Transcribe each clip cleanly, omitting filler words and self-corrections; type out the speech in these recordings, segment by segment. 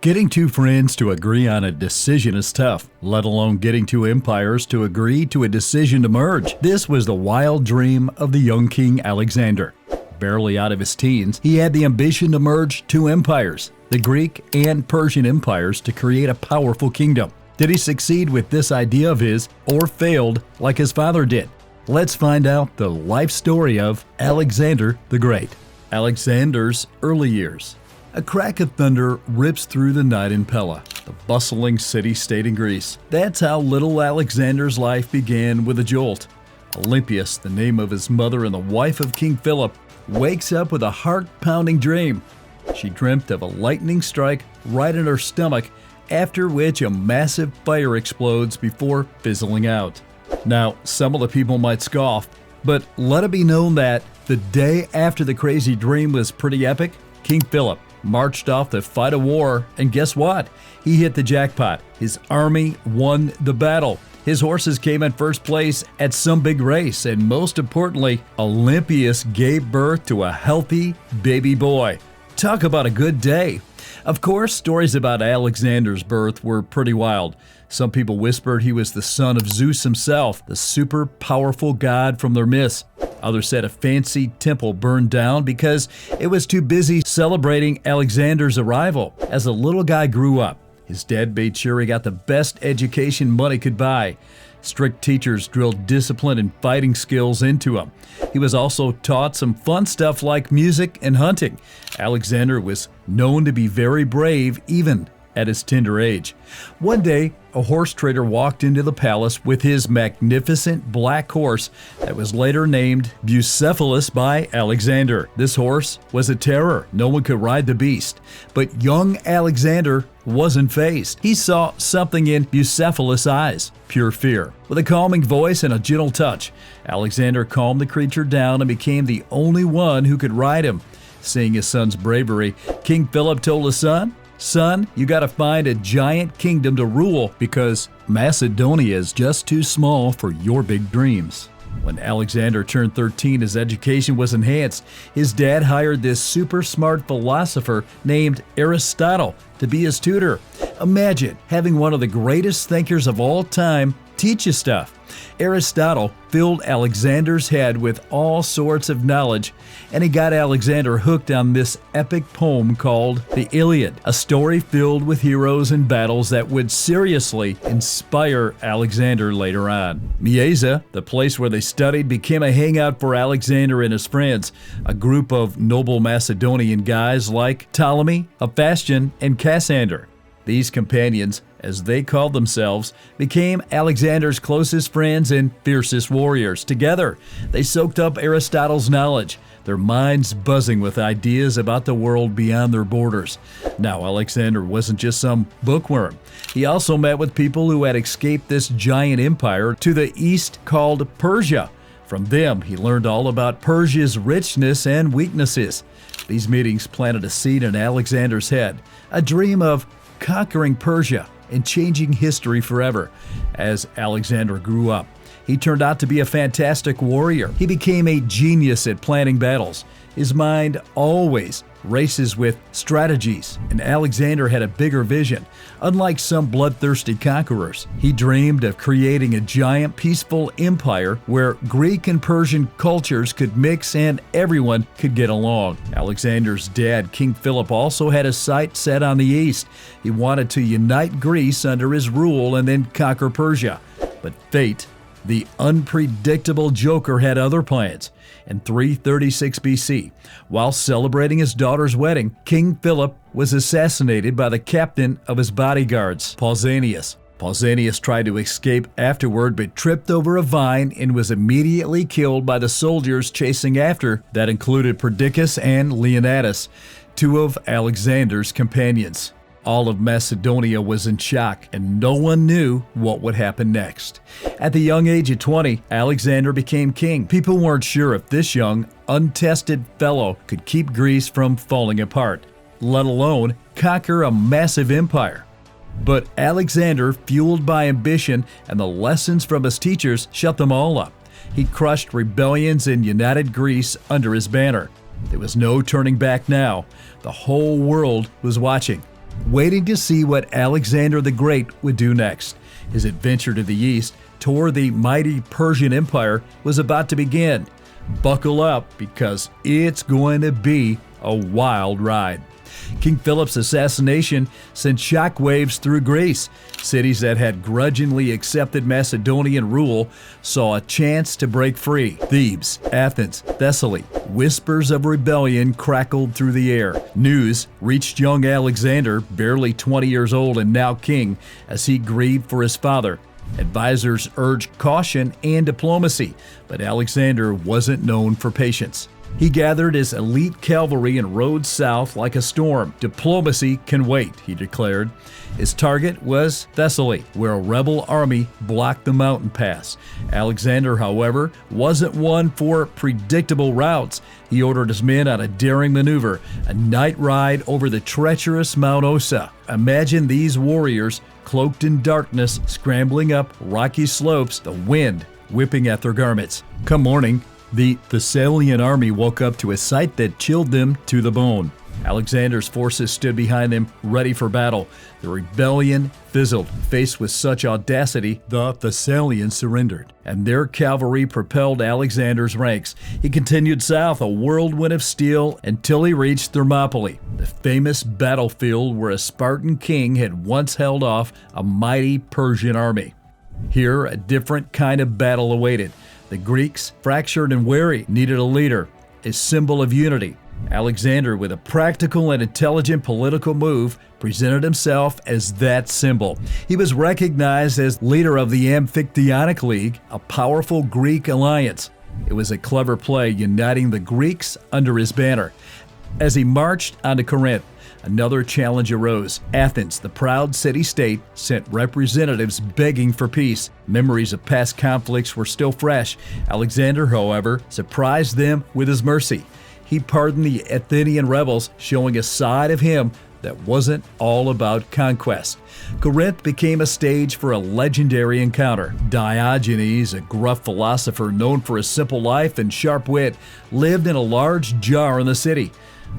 Getting two friends to agree on a decision is tough, let alone getting two empires to agree to a decision to merge. This was the wild dream of the young King Alexander. Barely out of his teens, he had the ambition to merge two empires, the Greek and Persian empires, to create a powerful kingdom. Did he succeed with this idea of his, or failed like his father did? Let's find out the life story of Alexander the Great. Alexander's early years. A crack of thunder rips through the night in Pella, the bustling city-state in Greece. That's how little Alexander's life began, with a jolt. Olympias, the name of his mother and the wife of King Philip, wakes up with a heart-pounding dream. She dreamt of a lightning strike right in her stomach, after which a massive fire explodes before fizzling out. Now, some of the people might scoff, but let it be known that the day after the crazy dream was pretty epic. King Philip marched off to fight a war, and guess what? He hit the jackpot. His army won the battle. His horses came in first place at some big race, and most importantly, Olympias gave birth to a healthy baby boy. Talk about a good day. Of course, stories about Alexander's birth were pretty wild. Some people whispered he was the son of Zeus himself, the super powerful god from their myths. Others said a fancy temple burned down because it was too busy celebrating Alexander's arrival. As the little guy grew up, his dad made sure he got the best education money could buy. Strict teachers drilled discipline and fighting skills into him. He was also taught some fun stuff like music and hunting. Alexander was known to be very brave, even at his tender age. One day, a horse trader walked into the palace with his magnificent black horse that was later named Bucephalus by Alexander. This horse was a terror. No one could ride the beast. But young Alexander wasn't fazed. He saw something in Bucephalus' eyes, pure fear. With a calming voice and a gentle touch, Alexander calmed the creature down and became the only one who could ride him. Seeing his son's bravery, King Philip told his son, "Son, you gotta find a giant kingdom to rule because Macedonia is just too small for your big dreams." When Alexander turned 13, his education was enhanced. His dad hired this super smart philosopher named Aristotle to be his tutor. Imagine having one of the greatest thinkers of all time teach you stuff. Aristotle filled Alexander's head with all sorts of knowledge, and he got Alexander hooked on this epic poem called the Iliad, a story filled with heroes and battles that would seriously inspire Alexander later on. Mieza, the place where they studied, became a hangout for Alexander and his friends, a group of noble Macedonian guys like Ptolemy, Hephaestion, and Cassander. These companions, as they called themselves, became Alexander's closest friends and fiercest warriors. Together, they soaked up Aristotle's knowledge, their minds buzzing with ideas about the world beyond their borders. Now, Alexander wasn't just some bookworm. He also met with people who had escaped this giant empire to the east called Persia. From them, he learned all about Persia's richness and weaknesses. These meetings planted a seed in Alexander's head, a dream of conquering Persia and changing history forever. As Alexander grew up, he turned out to be a fantastic warrior. He became a genius at planning battles. His mind always races with strategies, and Alexander had a bigger vision. Unlike some bloodthirsty conquerors, he dreamed of creating a giant peaceful empire where Greek and Persian cultures could mix and everyone could get along. Alexander's dad, King Philip, also had his sight set on the east. He wanted to unite Greece under his rule and then conquer Persia. But fate, the unpredictable joker, had other plans. In 336 BC, while celebrating his daughter's wedding, King Philip was assassinated by the captain of his bodyguards, Pausanias. Pausanias tried to escape afterward but tripped over a vine and was immediately killed by the soldiers chasing after. That included Perdiccas and Leonidas, two of Alexander's companions. All of Macedonia was in shock, and no one knew what would happen next. At the young age of 20, Alexander became king. People weren't sure if this young, untested fellow could keep Greece from falling apart, let alone conquer a massive empire. But Alexander, fueled by ambition and the lessons from his teachers, shut them all up. He crushed rebellions and united Greece under his banner. There was no turning back now. The whole world was watching. waiting to see what Alexander the Great would do next. His adventure to the east, toward the mighty Persian Empire, was about to begin. Buckle up, because it's going to be a wild ride. King Philip's assassination sent shockwaves through Greece. Cities that had grudgingly accepted Macedonian rule saw a chance to break free. Thebes, Athens, Thessaly, whispers of rebellion crackled through the air. News reached young Alexander, barely 20 years old and now king, as he grieved for his father. Advisors urged caution and diplomacy, but Alexander wasn't known for patience. He gathered his elite cavalry and rode south like a storm. Diplomacy can wait, he declared. His target was Thessaly, where a rebel army blocked the mountain pass. Alexander, however, wasn't one for predictable routes. He ordered his men on a daring maneuver, a night ride over the treacherous Mount Ossa. Imagine these warriors, cloaked in darkness, scrambling up rocky slopes, the wind whipping at their garments. Come morning, the Thessalian army woke up to a sight that chilled them to the bone. Alexander's forces stood behind them, ready for battle. The rebellion fizzled. Faced with such audacity, the Thessalians surrendered, and their cavalry propelled Alexander's ranks. He continued south, a whirlwind of steel, until he reached Thermopylae, the famous battlefield where a Spartan king had once held off a mighty Persian army. Here, a different kind of battle awaited. The Greeks, fractured and weary, needed a leader, a symbol of unity. Alexander, with a practical and intelligent political move, presented himself as that symbol. He was recognized as leader of the Amphictyonic League, a powerful Greek alliance. It was a clever play, uniting the Greeks under his banner. As he marched onto Corinth, another challenge arose. Athens, the proud city-state, sent representatives begging for peace. Memories of past conflicts were still fresh. Alexander, however, surprised them with his mercy. He pardoned the Athenian rebels, showing a side of him that wasn't all about conquest. Corinth became a stage for a legendary encounter. Diogenes, a gruff philosopher known for his simple life and sharp wit, lived in a large jar in the city.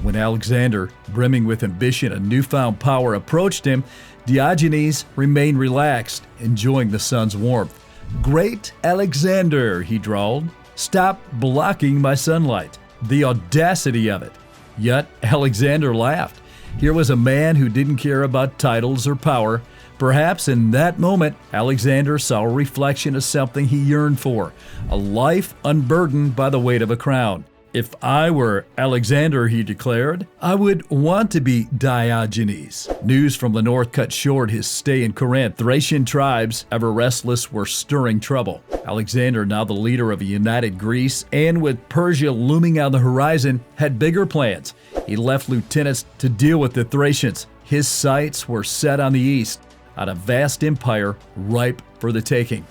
When Alexander, brimming with ambition and newfound power, approached him, Diogenes remained relaxed, enjoying the sun's warmth. "Great Alexander," he drawled, "stop blocking my sunlight." The audacity of it. Yet Alexander laughed. Here was a man who didn't care about titles or power. Perhaps in that moment, Alexander saw a reflection of something he yearned for, a life unburdened by the weight of a crown. "If I were Alexander," he declared, "I would want to be Diogenes." News from the north cut short his stay in Corinth. Thracian tribes, ever restless, were stirring trouble. Alexander, now the leader of a united Greece, and with Persia looming on the horizon, had bigger plans. He left lieutenants to deal with the Thracians. His sights were set on the east, on a vast empire ripe for the taking.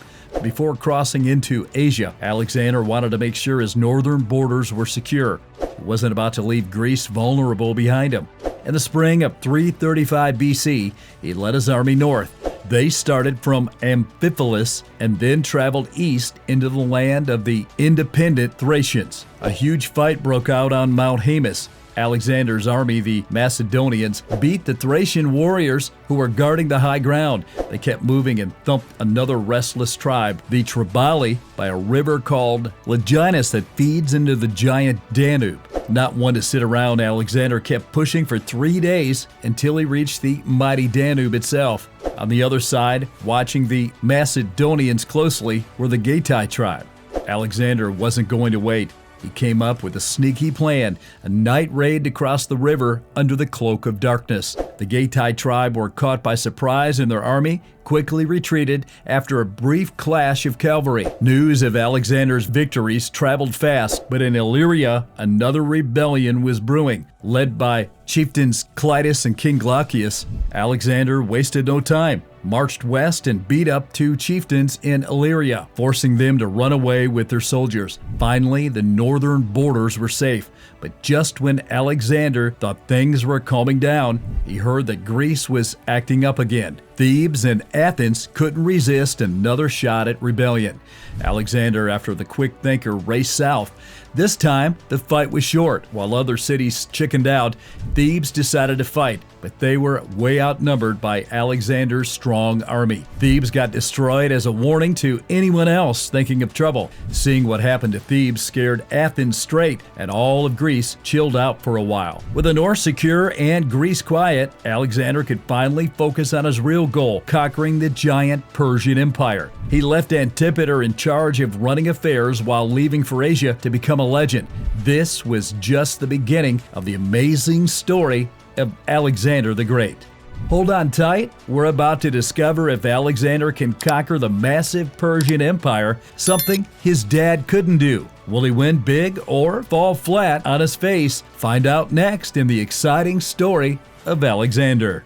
Before crossing into Asia, Alexander wanted to make sure his northern borders were secure. He wasn't about to leave Greece vulnerable behind him. In the spring of 335 BC, he led his army north. They started from Amphipolis and then traveled east into the land of the independent Thracians. A huge fight broke out on Mount Haemus. Alexander's army, the Macedonians, beat the Thracian warriors who were guarding the high ground. They kept moving and thumped another restless tribe, the Triballi, by a river called Laginus that feeds into the giant Danube. Not one to sit around, Alexander kept pushing for 3 days until he reached the mighty Danube itself. On the other side, watching the Macedonians closely, were the Gatai tribe. Alexander wasn't going to wait. He came up with a sneaky plan, a night raid to cross the river under the cloak of darkness. The Gatai tribe were caught by surprise, and their army quickly retreated after a brief clash of cavalry. News of Alexander's victories traveled fast, but in Illyria, another rebellion was brewing. Led by chieftains Clitus and King Glaucius, Alexander wasted no time, marched west and beat up 2 chieftains in Illyria, forcing them to run away with their soldiers. Finally, the northern borders were safe, but just when Alexander thought things were calming down, he heard that Greece was acting up again. Thebes and Athens couldn't resist another shot at rebellion. Alexander, after the quick thinker, raced south. This time, the fight was short. While other cities chickened out, Thebes decided to fight, but they were way outnumbered by Alexander's strong army. Thebes got destroyed as a warning to anyone else thinking of trouble. Seeing what happened to Thebes scared Athens straight, and all of Greece chilled out for a while. With the north secure and Greece quiet, Alexander could finally focus on his real goal, conquering the giant Persian Empire. He left Antipater in charge of running affairs while leaving for Asia to become a legend. This was just the beginning of the amazing story of Alexander the Great. Hold on tight, we're about to discover if Alexander can conquer the massive Persian Empire, something his dad couldn't do. Will he win big or fall flat on his face? Find out next in the exciting story of Alexander.